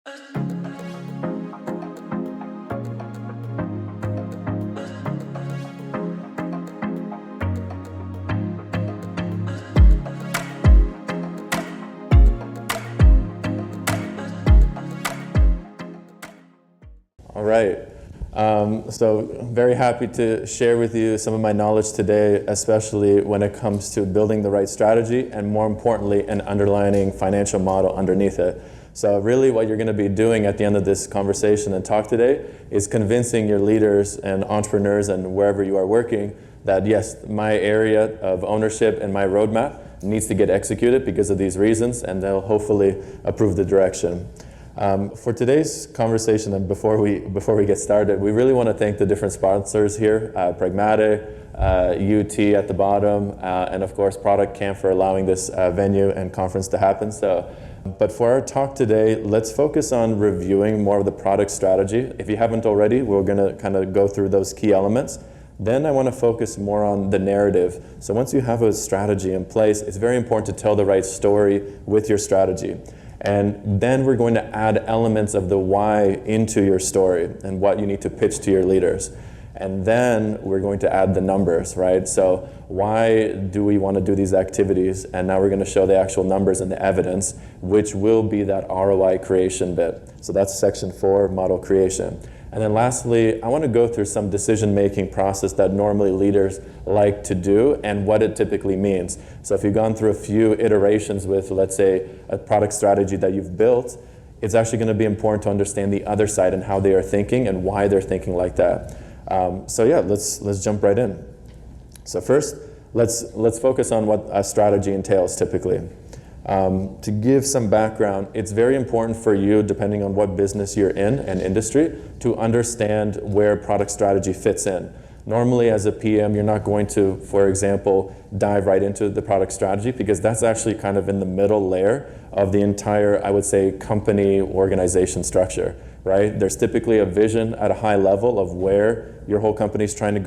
All right. So very happy to share with you some of my knowledge today, especially when it comes to building the right strategy and, more importantly, an underlying financial model underneath it. So really what you're going to be doing at the end of this conversation and talk today is convincing your leaders and entrepreneurs and wherever you are working that yes, my area of ownership and my roadmap needs to get executed because of these reasons, and they'll hopefully approve the direction. For today's conversation, and before we get started, we really want to thank the different sponsors here, Pragmatic, UT at the bottom, and of course Product Camp for allowing this venue and conference to happen. But for our talk today, let's focus on reviewing more of the product strategy. If you haven't already, we're going to kind of go through those key elements. Then I want to focus more on the narrative. So once you have a strategy in place, it's very important to tell the right story with your strategy. And then we're going to add elements of the why into your story and what you need to pitch to your leaders. And then we're going to add the numbers, right? So why do we want to do these activities? And now we're going to show the actual numbers and the evidence, which will be that ROI creation bit. So that's section 4, model creation. And then lastly, I want to go through some decision-making process that normally leaders like to do and what it typically means. So if you've gone through a few iterations with, let's say, a product strategy that you've built, it's actually going to be important to understand the other side and how they are thinking and why they're thinking like that. So yeah, let's jump right in. So first, let's focus on what a strategy entails typically. To give some background, it's very important for you, depending on what business you're in and industry, to understand where product strategy fits in. Normally as a PM, you're not going to, for example, dive right into the product strategy because that's actually kind of in the middle layer of the entire, I would say, company organization structure, right? There's typically a vision at a high level of where your whole company is trying to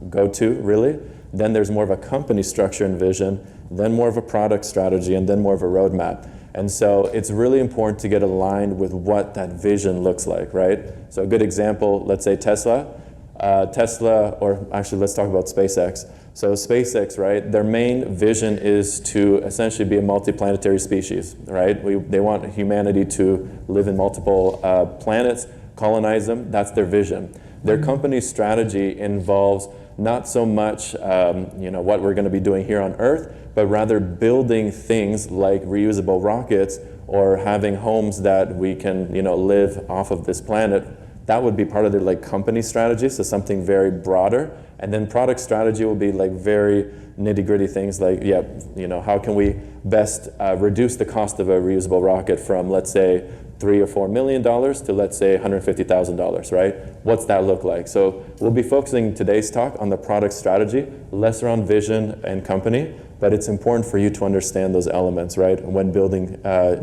go to, really. Then there's more of a company structure and vision, then more of a product strategy, and then more of a roadmap. And so it's really important to get aligned with what that vision looks like, right? So a good example, let's say Tesla, or actually let's talk about SpaceX. So SpaceX, right, their main vision is to essentially be a multiplanetary species, right? They want humanity to live in multiple planets, colonize them, that's their vision. Their company's strategy involves not so much what we're going to be doing here on Earth, but rather building things like reusable rockets or having homes that we can live off of this planet. That would be part of their company strategy, so something very broader. And then product strategy will be very nitty-gritty things like, how can we best reduce the cost of a reusable rocket from, let's say, $3 or $4 million to, let's say, $150,000, right? What's that look like? So we'll be focusing today's talk on the product strategy, less around vision and company, but it's important for you to understand those elements, right, when building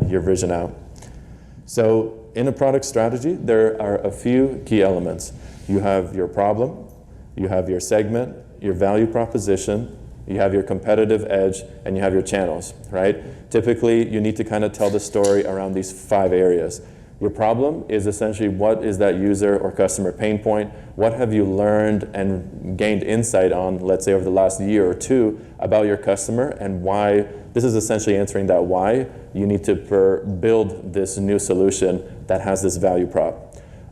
your vision out. So in a product strategy, there are a few key elements. You have your problem, you have your segment, your value proposition, you have your competitive edge, and you have your channels, right? Typically, you need to kind of tell the story around these 5 areas. Your problem is essentially what is that user or customer pain point? What have you learned and gained insight on, let's say over the last year or 2, about your customer and why? This is essentially answering that why you need to build this new solution that has this value prop.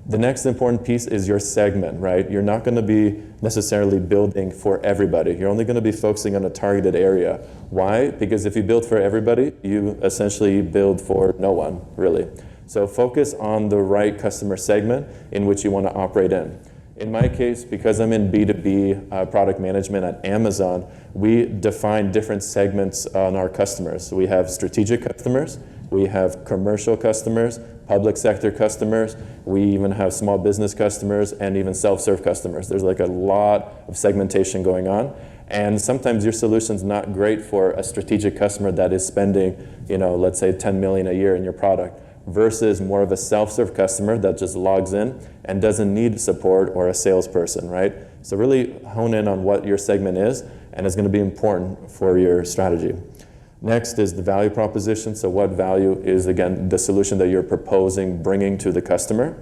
The next important piece is your segment, right? You're not going to be necessarily building for everybody. You're only going to be focusing on a targeted area. Why? Because if you build for everybody, you essentially build for no one, really. So focus on the right customer segment in which you want to operate in. In my case, because I'm in B2B product management at Amazon, we define different segments on our customers. So we have strategic customers, we have commercial customers, public sector customers, we even have small business customers, and even self-serve customers. There's a lot of segmentation going on. And sometimes your solution's not great for a strategic customer that is spending, let's say 10 million a year in your product, versus more of a self-serve customer that just logs in and doesn't need support or a salesperson, right? So really hone in on what your segment is, and it's going to be important for your strategy. Next is the value proposition. So what value is, again, the solution that you're proposing, bringing to the customer.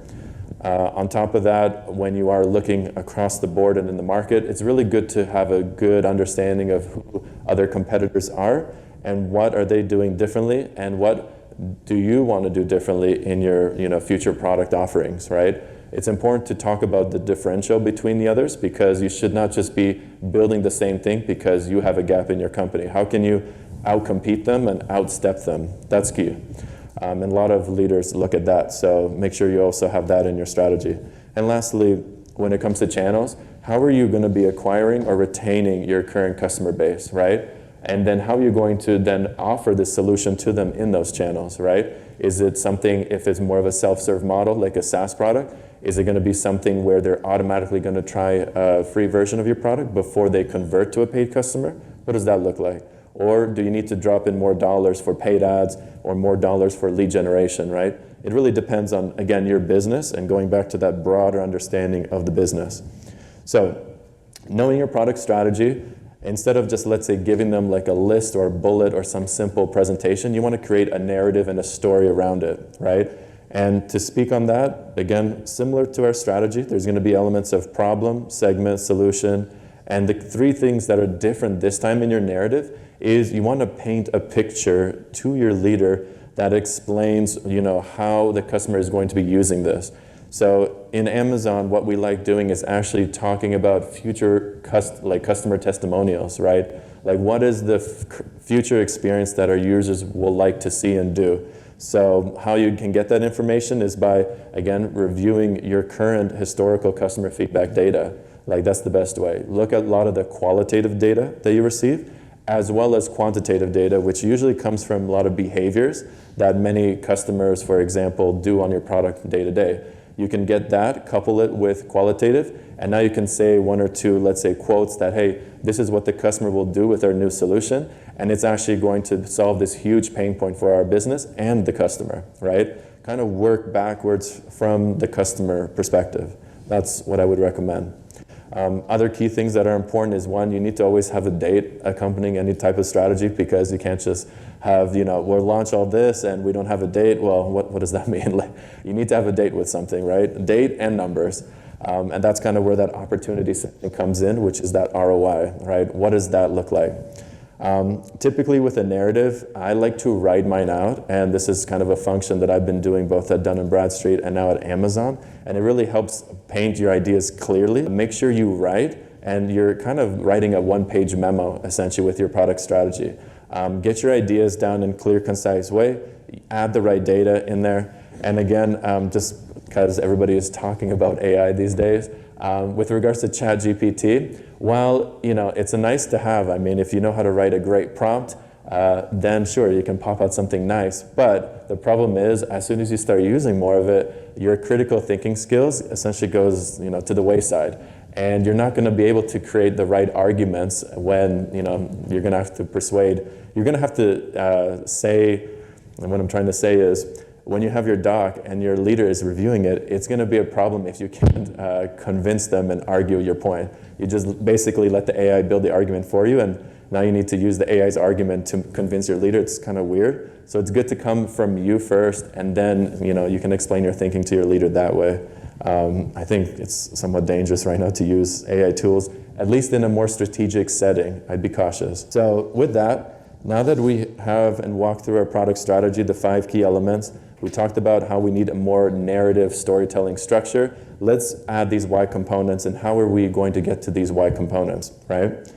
On top of that, when you are looking across the board and in the market, it's really good to have a good understanding of who other competitors are and what are they doing differently and what do you want to do differently in your future product offerings, right? It's important to talk about the differential between the others because you should not just be building the same thing because you have a gap in your company. How can you outcompete them and outstep them? That's key. And a lot of leaders look at that, so make sure you also have that in your strategy. And lastly, when it comes to channels, how are you going to be acquiring or retaining your current customer base, right? And then how are you going to then offer this solution to them in those channels, right? Is it something, if it's more of a self-serve model, like a SaaS product, is it going to be something where they're automatically going to try a free version of your product before they convert to a paid customer? What does that look like? Or do you need to drop in more dollars for paid ads or more dollars for lead generation, right? It really depends on, again, your business and going back to that broader understanding of the business. So knowing your product strategy, instead of just, let's say, giving them like a list or a bullet or some simple presentation, you want to create a narrative and a story around it, right? And to speak on that, again, similar to our strategy, there's going to be elements of problem, segment, solution, and the three things that are different this time in your narrative is you want to paint a picture to your leader that explains, how the customer is going to be using this. So in Amazon, what we like doing is actually talking about future customer testimonials, right? Like what is the future experience that our users will like to see and do? So how you can get that information is by, again, reviewing your current historical customer feedback data. Like that's the best way. Look at a lot of the qualitative data that you receive, as well as quantitative data, which usually comes from a lot of behaviors that many customers, for example, do on your product day to day. You can get that, couple it with qualitative, and now you can say one or two, let's say, quotes that, hey, this is what the customer will do with our new solution, and it's actually going to solve this huge pain point for our business and the customer, right? Kind of work backwards from the customer perspective. That's what I would recommend. Other key things that are important is one, you need to always have a date accompanying any type of strategy because you can't just have, we'll launch all this and we don't have a date. Well, what does that mean? You need to have a date with something, right? Date and numbers. And that's kind of where that opportunity comes in, which is that ROI, right? What does that look like? Typically with a narrative, I like to write mine out, and this is kind of a function that I've been doing both at Dun & Bradstreet and now at Amazon, and it really helps paint your ideas clearly. Make sure you write, and you're kind of writing a one-page memo, essentially, with your product strategy. Get your ideas down in clear, concise way, add the right data in there, and again, just because everybody is talking about AI these days, with regards to ChatGPT, while it's a nice to have. I mean, if you know how to write a great prompt, then sure, you can pop out something nice. But the problem is, as soon as you start using more of it, your critical thinking skills essentially goes to the wayside. And you're not going to be able to create the right arguments when you're going to have to persuade. You're going to have to say, and what I'm trying to say is, when you have your doc and your leader is reviewing it, it's going to be a problem if you can't convince them and argue your point. You just basically let the AI build the argument for you, and now you need to use the AI's argument to convince your leader. It's kind of weird. So it's good to come from you first, and then you can explain your thinking to your leader that way. I think it's somewhat dangerous right now to use AI tools, at least in a more strategic setting. I'd be cautious. So with that, now that we have and walked through our product strategy, the 5 key elements, we talked about how we need a more narrative storytelling structure. Let's add these why components, and how are we going to get to these why components, right?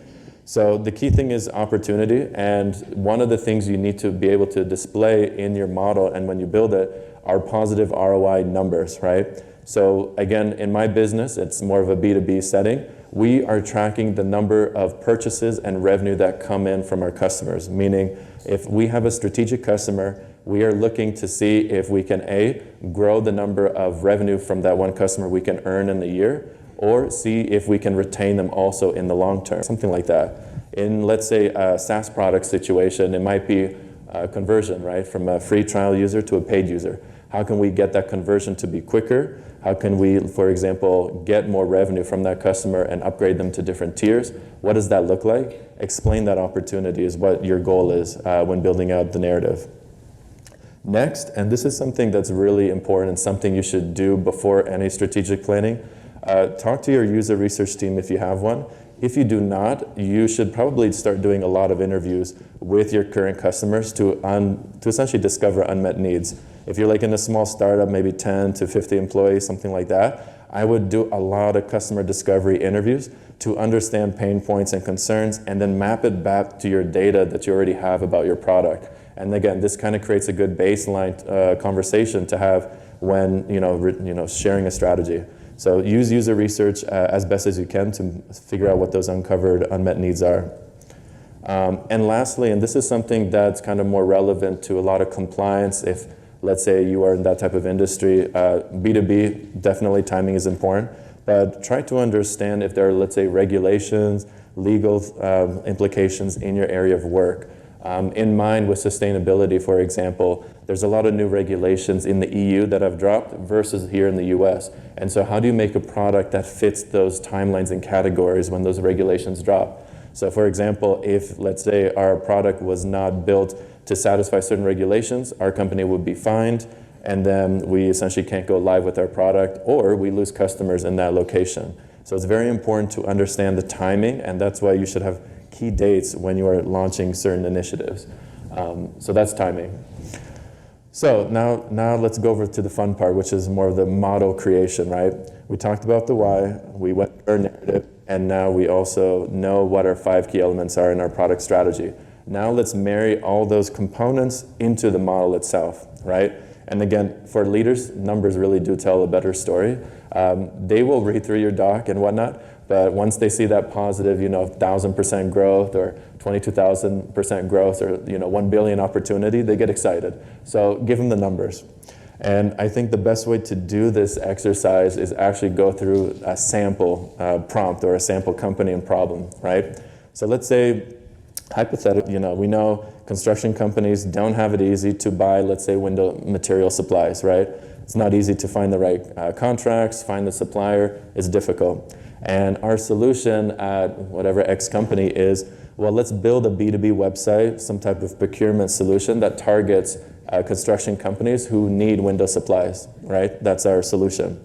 So the key thing is opportunity, and one of the things you need to be able to display in your model and when you build it are positive ROI numbers, right? So again, in my business, it's more of a B2B setting. We are tracking the number of purchases and revenue that come in from our customers, meaning if we have a strategic customer, we are looking to see if we can A, grow the number of revenue from that one customer we can earn in the year, or see if we can retain them also in the long term, something like that. In, let's say, a SaaS product situation, it might be a conversion, right, from a free trial user to a paid user. How can we get that conversion to be quicker? How can we, for example, get more revenue from that customer and upgrade them to different tiers? What does that look like? Explain that opportunity is what your goal is when building out the narrative. Next, and this is something that's really important and something you should do before any strategic planning, talk to your user research team if you have one. If you do not, you should probably start doing a lot of interviews with your current customers to essentially discover unmet needs. If you're like in a small startup, maybe 10 to 50 employees, something like that, I would do a lot of customer discovery interviews to understand pain points and concerns and then map it back to your data that you already have about your product. And again, this kind of creates a good baseline conversation to have when sharing a strategy. So use user research as best as you can to figure out what those uncovered unmet needs are. And lastly, and this is something that's kind of more relevant to a lot of compliance, if let's say you are in that type of industry, B2B, definitely timing is important, but try to understand if there are, let's say, regulations, legal implications in your area of work. In mind with sustainability, for example, there's a lot of new regulations in the EU that have dropped versus here in the US. And so how do you make a product that fits those timelines and categories when those regulations drop? So for example, if let's say our product was not built to satisfy certain regulations, our company would be fined, and then we essentially can't go live with our product, or we lose customers in that location. So it's very important to understand the timing, and that's why you should have key dates when you are launching certain initiatives. So that's timing. So now let's go over to the fun part, which is more of the model creation, right? We talked about the why, we went through our narrative, and now we also know what our 5 key elements are in our product strategy. Now let's marry all those components into the model itself, right? And again, for leaders, numbers really do tell a better story. They will read through your doc and whatnot, but once they see that positive, 1,000% growth or 22,000% growth or 1 billion opportunity, they get excited. So give them the numbers. And I think the best way to do this exercise is actually go through a sample prompt or a sample company and problem, right? So let's say, hypothetically, we know construction companies don't have it easy to buy, let's say, window material supplies, right? It's not easy to find the right contracts, find the supplier, it's difficult. And our solution at whatever X company is, well, let's build a B2B website, some type of procurement solution that targets construction companies who need window supplies, right? That's our solution.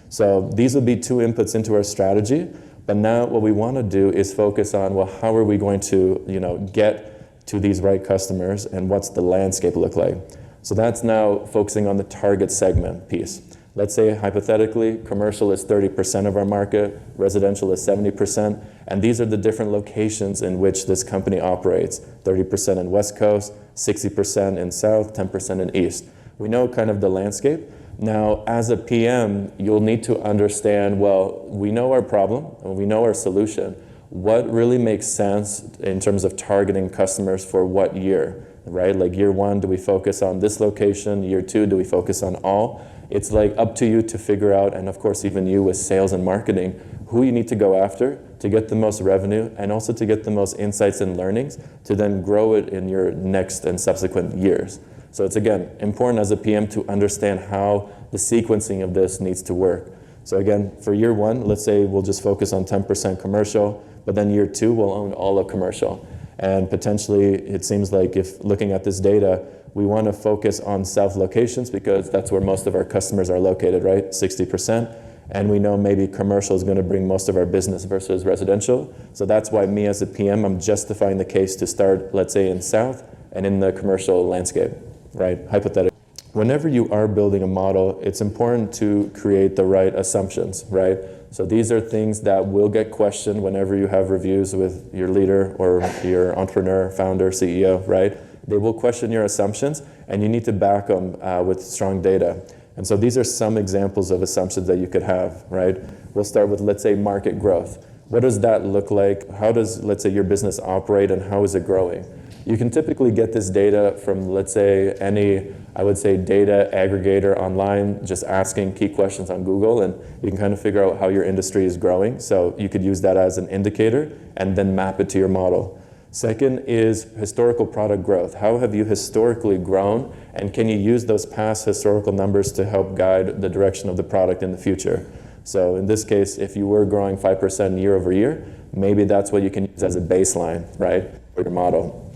So these would be 2 inputs into our strategy. But now what we want to do is focus on, well, how are we going to, get to these right customers and what's the landscape look like? So that's now focusing on the target segment piece. Let's say, hypothetically, commercial is 30% of our market, residential is 70%, and these are the different locations in which this company operates. 30% in West Coast, 60% in South, 10% in East. We know kind of the landscape. Now, as a PM, you'll need to understand, well, we know our problem, and we know our solution. What really makes sense in terms of targeting customers for what year, right? Like year 1, do we focus on this location? Year 2, do we focus on all? It's like up to you to figure out, and of course even you with sales and marketing, who you need to go after to get the most revenue and also to get the most insights and learnings to then grow it in your next and subsequent years. So it's, again, important as a PM to understand how the sequencing of this needs to work. So again, for year 1, let's say we'll just focus on 10% commercial, but then year 2, we'll own all of commercial. And potentially, it seems like if looking at this data, we want to focus on South locations because that's where most of our customers are located, right? 60%. And we know maybe commercial is going to bring most of our business versus residential. So that's why me as a PM, I'm justifying the case to start, let's say, in South and in the commercial landscape, right? Hypothetically. Whenever you are building a model, it's important to create the right assumptions, right? So these are things that will get questioned whenever you have reviews with your leader or your entrepreneur, founder, CEO, right? They will question your assumptions, and you need to back them with strong data. And so these are some examples of assumptions that you could have, right? We'll start with, let's say, market growth. What does that look like? How does, let's say, your business operate, and how is it growing? You can typically get this data from, let's say, any, I would say, data aggregator online, just asking key questions on Google, and you can kind of figure out how your industry is growing. So you could use that as an indicator and then map it to your model. Second is historical product growth. How have you historically grown, and can you use those past historical numbers to help guide the direction of the product in the future? So in this case, if you were growing 5% year over year, maybe that's what you can use as a baseline, right, for your model.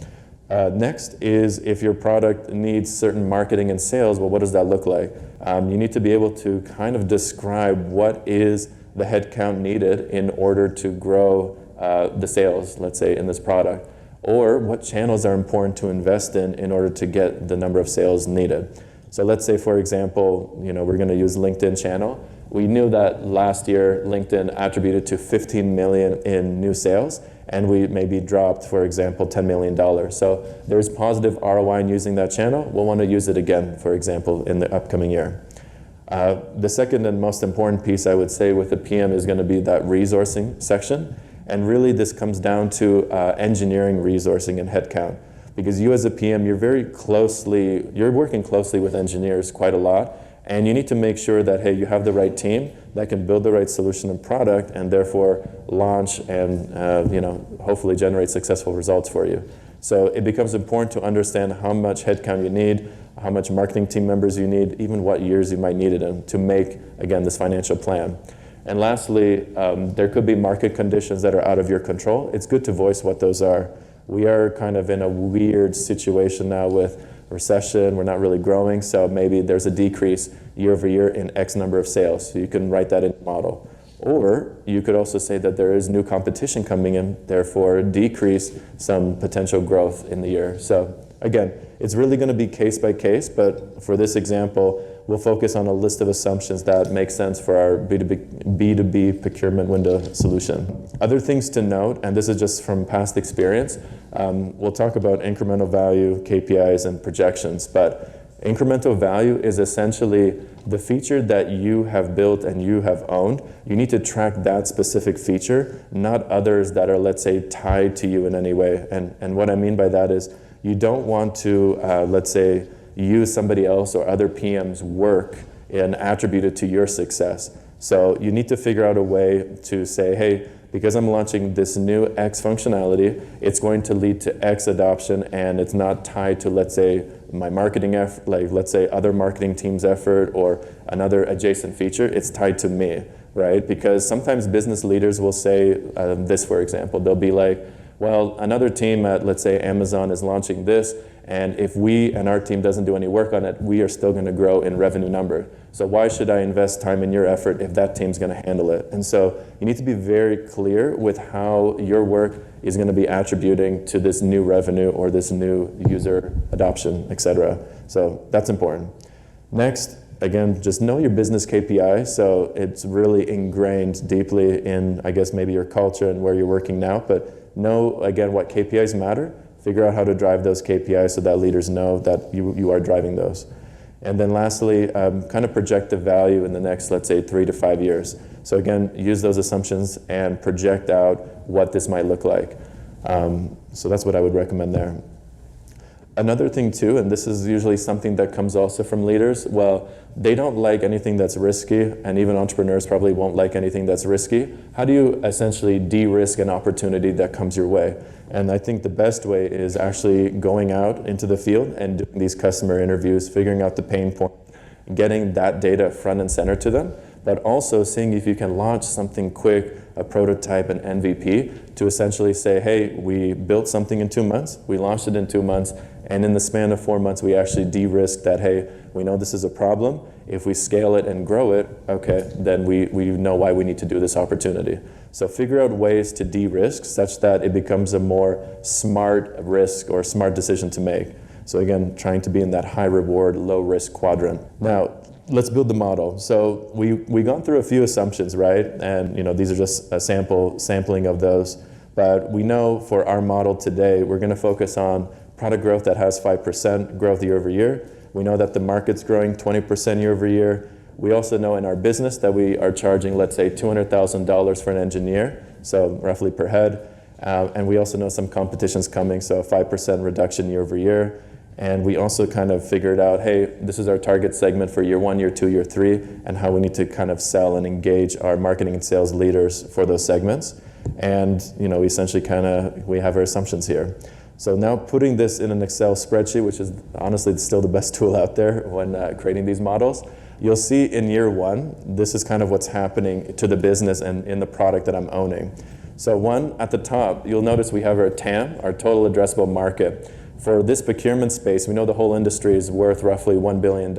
Next is if your product needs certain marketing and sales, well, what does that look like? You need to be able to kind of describe what is the headcount needed in order to grow the sales, let's say, in this product, or what channels are important to invest in order to get the number of sales needed. So let's say, for example, we're going to use LinkedIn channel. We knew that last year LinkedIn attributed to 15 million in new sales, and we maybe dropped, for example, $10 million. So there's positive ROI in using that channel. We'll want to use it again, for example, in the upcoming year. The second and most important piece, I would say, with the PM is going to be that resourcing section. And really this comes down to engineering resourcing and headcount. Because you as a PM, you're working closely with engineers quite a lot. And you need to make sure that, hey, you have the right team that can build the right solution and product and therefore launch and hopefully generate successful results for you. So it becomes important to understand how much headcount you need, how much marketing team members you need, even what years you might need it in to make, again, this financial plan. And lastly, there could be market conditions that are out of your control. It's good to voice what those are. We are kind of in a weird situation now with recession. We're not really growing, so maybe there's a decrease year over year in X number of sales. So you can write that in the model. Or you could also say that there is new competition coming in, therefore decrease some potential growth in the year. So again, it's really going to be case by case, but for this example, we'll focus on a list of assumptions that make sense for our B2B procurement window solution. Other things to note, and this is just from past experience, we'll talk about incremental value, KPIs, and projections, but incremental value is essentially the feature that you have built and you have owned. You need to track that specific feature, not others that are, let's say, tied to you in any way. And what I mean by that is you don't want to, let's say, use somebody else or other PM's work and attribute it to your success. So you need to figure out a way to say, hey, because I'm launching this new X functionality, it's going to lead to X adoption, and it's not tied to, let's say, my marketing effort, like let's say other marketing team's effort or another adjacent feature. It's tied to me, right? Because sometimes business leaders will say this, for example, they'll be like, well, another team at, let's say, Amazon is launching this, and if we and our team doesn't do any work on it, we are still going to grow in revenue number. So why should I invest time in your effort if that team's going to handle it? And so you need to be very clear with how your work is going to be attributing to this new revenue or this new user adoption, etc. So that's important. Next, again, just know your business KPI. So it's really ingrained deeply in, I guess, maybe your culture and where you're working now, but know, again, what KPIs matter. Figure out how to drive those KPIs so that leaders know that you are driving those. And then lastly, kind of project the value in the next, let's say, 3 to 5 years. So again, use those assumptions and project out what this might look like. So that's what I would recommend there. Another thing too, and this is usually something that comes also from leaders, well, they don't like anything that's risky, and even entrepreneurs probably won't like anything that's risky. How do you essentially de-risk an opportunity that comes your way? And I think the best way is actually going out into the field and doing these customer interviews, figuring out the pain point, getting that data front and center to them, but also seeing if you can launch something quick, a prototype, an MVP, to essentially say, hey, we built something in 2 months, we launched it in 2 months, and in the span of 4 months, we actually de-risk that, hey, we know this is a problem. If we scale it and grow it, okay, then we know why we need to do this opportunity. So figure out ways to de-risk such that it becomes a more smart risk or smart decision to make. So again, trying to be in that high reward, low risk quadrant. Now, let's build the model. So we gone through a few assumptions, right? And these are just a sampling of those. But we know for our model today, we're going to focus on product growth that has 5% growth year over year. We know that the market's growing 20% year over year. We also know in our business that we are charging, let's say, $200,000 for an engineer, so roughly per head. And we also know some competition's coming, so a 5% reduction year over year. And we also kind of figured out, hey, this is our target segment for year 1, year 2, year 3, and how we need to kind of sell and engage our marketing and sales leaders for those segments. And we essentially we have our assumptions here. So now putting this in an Excel spreadsheet, which is honestly still the best tool out there when creating these models, you'll see in year one, this is kind of what's happening to the business and in the product that I'm owning. So one, at the top, you'll notice we have our TAM, our total addressable market. For this procurement space, we know the whole industry is worth roughly $1 billion,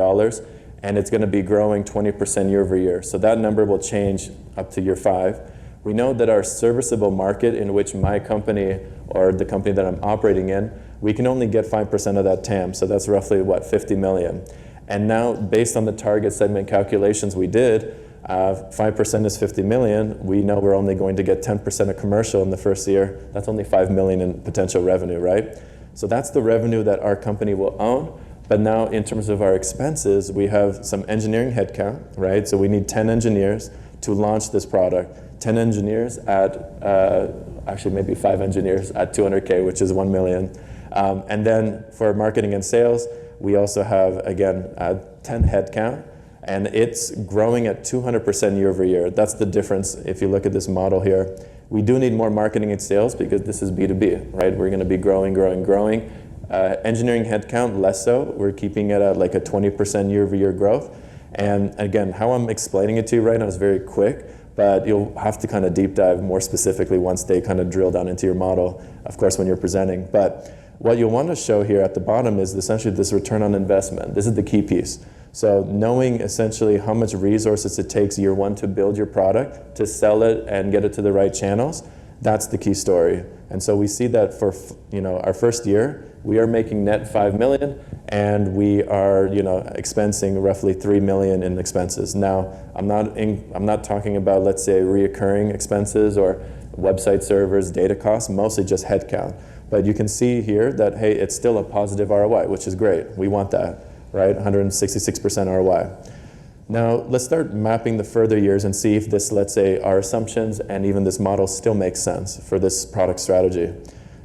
and it's going to be growing 20% year over year. So that number will change up to year 5. We know that our serviceable market, in which my company or the company that I'm operating in, we can only get 5% of that TAM. So that's roughly, 50 million. And now, based on the target segment calculations we did, 5% is 50 million. We know we're only going to get 10% of commercial in the first year. That's only 5 million in potential revenue, right? So that's the revenue that our company will own. But now, in terms of our expenses, we have some engineering headcount, right? So we need 10 engineers to launch this product. 10 engineers at, actually maybe 5 engineers at 200K, which is 1 million. And then for marketing and sales, we also have, again, 10 headcount, and it's growing at 200% year over year. That's the difference if you look at this model here. We do need more marketing and sales because this is B2B, right? We're gonna be growing. Engineering headcount, less so. We're keeping it at like a 20% year over year growth. And again, how I'm explaining it to you right now is very quick, but you'll have to kind of deep dive more specifically once they kind of drill down into your model, of course, when you're presenting. But what you'll want to show here at the bottom is essentially this return on investment. This is the key piece. So knowing essentially how much resources it takes year one to build your product, to sell it and get it to the right channels, that's the key story. And so we see that for our first year, we are making net 5 million, and we are expensing roughly 3 million in expenses. Now, I'm not talking about, let's say, reoccurring expenses or website servers, data costs, mostly just headcount. But you can see here that, hey, it's still a positive ROI, which is great. We want that, right? 166% ROI. Now, let's start mapping the further years and see if this, let's say, our assumptions and even this model still makes sense for this product strategy.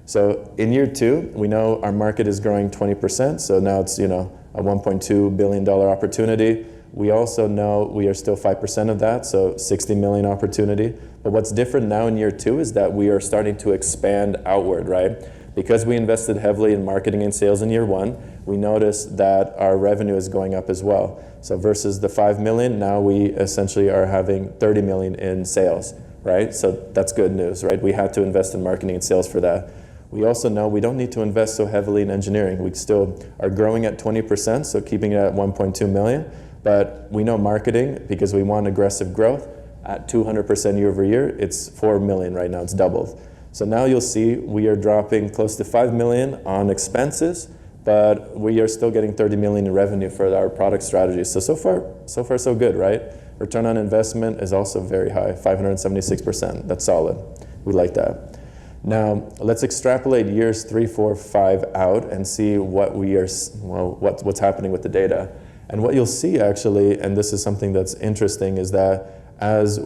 So in year 2, we know our market is growing 20%, so now it's a $1.2 billion opportunity. We also know we are still 5% of that, so 60 million opportunity. But what's different now in year 2 is that we are starting to expand outward, right? Because we invested heavily in marketing and sales in year 1, we noticed that our revenue is going up as well. So versus the 5 million, now we essentially are having 30 million in sales, right? So that's good news, right? We had to invest in marketing and sales for that. We also know we don't need to invest so heavily in engineering. We still are growing at 20%, so keeping it at 1.2 million. But we know marketing, because we want aggressive growth, at 200% year over year, it's 4 million right now, it's doubled. So now you'll see we are dropping close to 5 million on expenses, but we are still getting 30 million in revenue for our product strategy. So far so good, right? Return on investment is also very high, 576%. That's solid. We like that. Now, let's extrapolate years 3, 4, 5 out and see what what's happening with the data. And what you'll see actually, and this is something that's interesting, is that as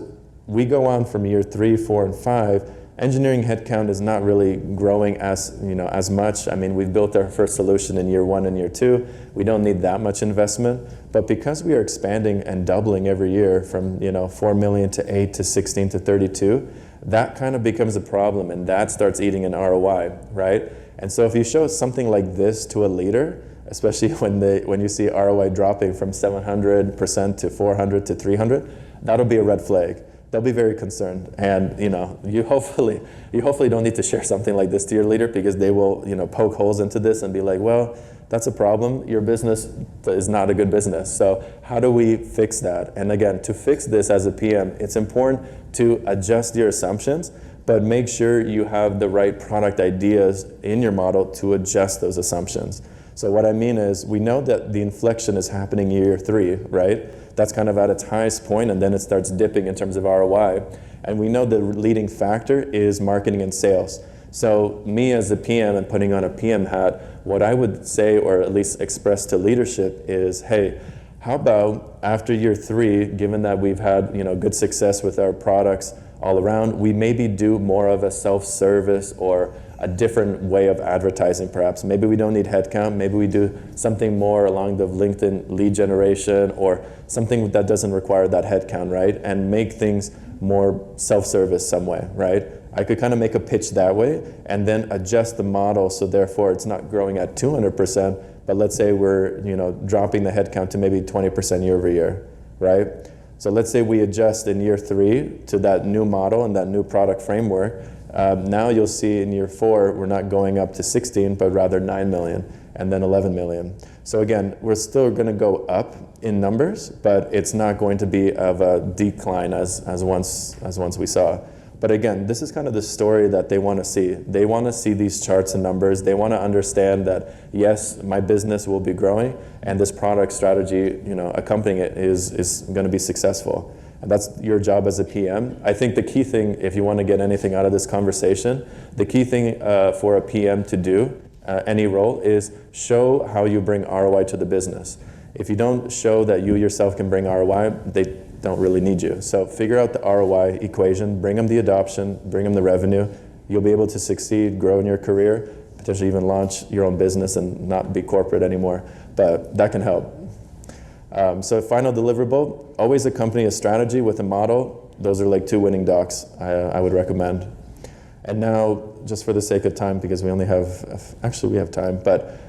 we go on from year 3, 4, and 5, engineering headcount is not really growing as much. I mean, we've built our first solution in year 1 and year 2. We don't need that much investment. But because we are expanding and doubling every year from 4 million to 8 to 16 to 32, that kind of becomes a problem, and that starts eating an ROI, right? And so if you show something like this to a leader, especially when you see ROI dropping from 700% to 400 to 300, that'll be a red flag. They'll be very concerned, and you hopefully don't need to share something like this to your leader, because they will poke holes into this and be like, well, that's a problem. Your business is not a good business. So how do we fix that? And again, to fix this as a PM, it's important to adjust your assumptions, but make sure you have the right product ideas in your model to adjust those assumptions. So what I mean is, we know that the inflection is happening year 3, right? That's kind of at its highest point, and then it starts dipping in terms of ROI. And we know the leading factor is marketing and sales. So me as a PM and putting on a PM hat, what I would say, or at least express to leadership, is, hey, how about after year 3, given that we've had good success with our products all around, we maybe do more of a self-service or a different way of advertising, perhaps. Maybe we don't need headcount. Maybe we do something more along the LinkedIn lead generation, or something that doesn't require that headcount, right? And make things more self-service some way, right? I could kind of make a pitch that way and then adjust the model so therefore it's not growing at 200%, but let's say we're dropping the headcount to maybe 20% year over year, right? So let's say we adjust in year 3 to that new model and that new product framework. Now you'll see in year 4, we're not going up to 16, but rather 9 million and then 11 million. So again, we're still going to go up in numbers, but it's not going to be of a decline as once we saw. But again, this is kind of the story that they want to see. They want to see these charts and numbers. They want to understand that, yes, my business will be growing, and this product strategy, accompanying it is going to be successful. And that's your job as a PM. I think the key thing, if you want to get anything out of this conversation, the key thing for a PM to do, any role, is show how you bring ROI to the business. If you don't show that you yourself can bring ROI, they don't really need you. So figure out the ROI equation, bring them the adoption, bring them the revenue. You'll be able to succeed, grow in your career, potentially even launch your own business and not be corporate anymore. But that can help. So final deliverable, always accompany a strategy with a model. Those are like 2 winning docs I would recommend. And now, just for the sake of time, because we only have, actually we have time, but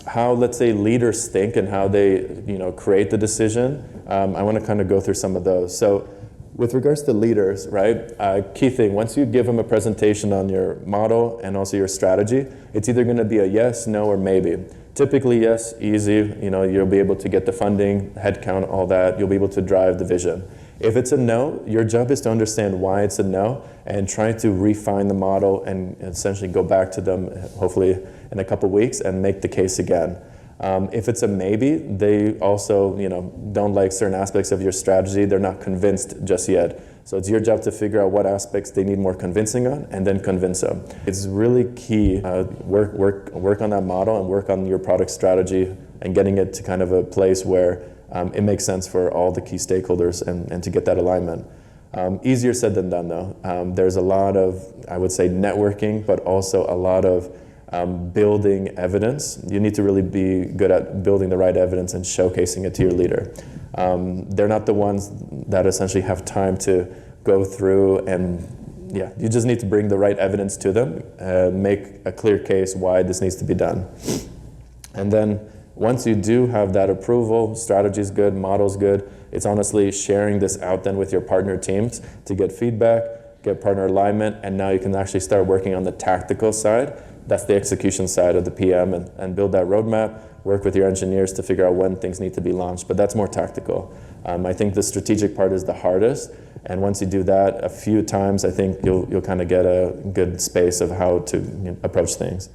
how, let's say, leaders think and how they create the decision, I want to kind of go through some of those. So with regards to leaders, right, key thing, once you give them a presentation on your model and also your strategy, it's either going to be a yes, no, or maybe. Typically, yes, easy, you'll be able to get the funding, headcount, all that, you'll be able to drive the vision. If it's a no, your job is to understand why it's a no and try to refine the model and essentially go back to them, hopefully in a couple weeks, and make the case again. If it's a maybe, they also don't like certain aspects of your strategy. They're not convinced just yet. So it's your job to figure out what aspects they need more convincing on and then convince them. It's really key, work on that model and work on your product strategy and getting it to kind of a place where it makes sense for all the key stakeholders and to get that alignment. Easier said than done though. There's a lot of, I would say, networking, but also a lot of building evidence. You need to really be good at building the right evidence and showcasing it to your leader. They're not the ones that essentially have time to go through and you just need to bring the right evidence to them, make a clear case why this needs to be done. And then once you do have that approval, strategy's good, model's good, it's honestly sharing this out then with your partner teams to get feedback, get partner alignment, and now you can actually start working on the tactical side. That's the execution side of the PM and build that roadmap, work with your engineers to figure out when things need to be launched, but that's more tactical. I think the strategic part is the hardest, and once you do that a few times, I think you'll kind of get a good space of how to approach things.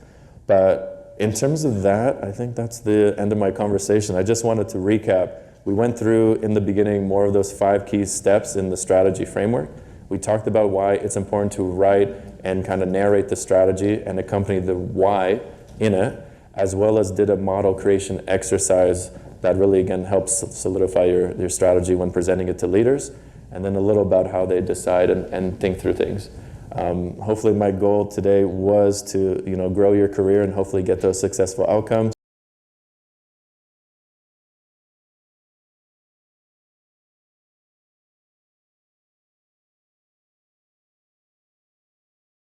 But in terms of that, I think that's the end of my conversation. I just wanted to recap. We went through, in the beginning, more of those 5 key steps in the strategy framework. We talked about why it's important to write and kind of narrate the strategy and accompany the why in it, as well as did a model creation exercise that really, again, helps solidify your strategy when presenting it to leaders, and then a little about how they decide and think through things. Hopefully my goal today was to grow your career and hopefully get those successful outcomes.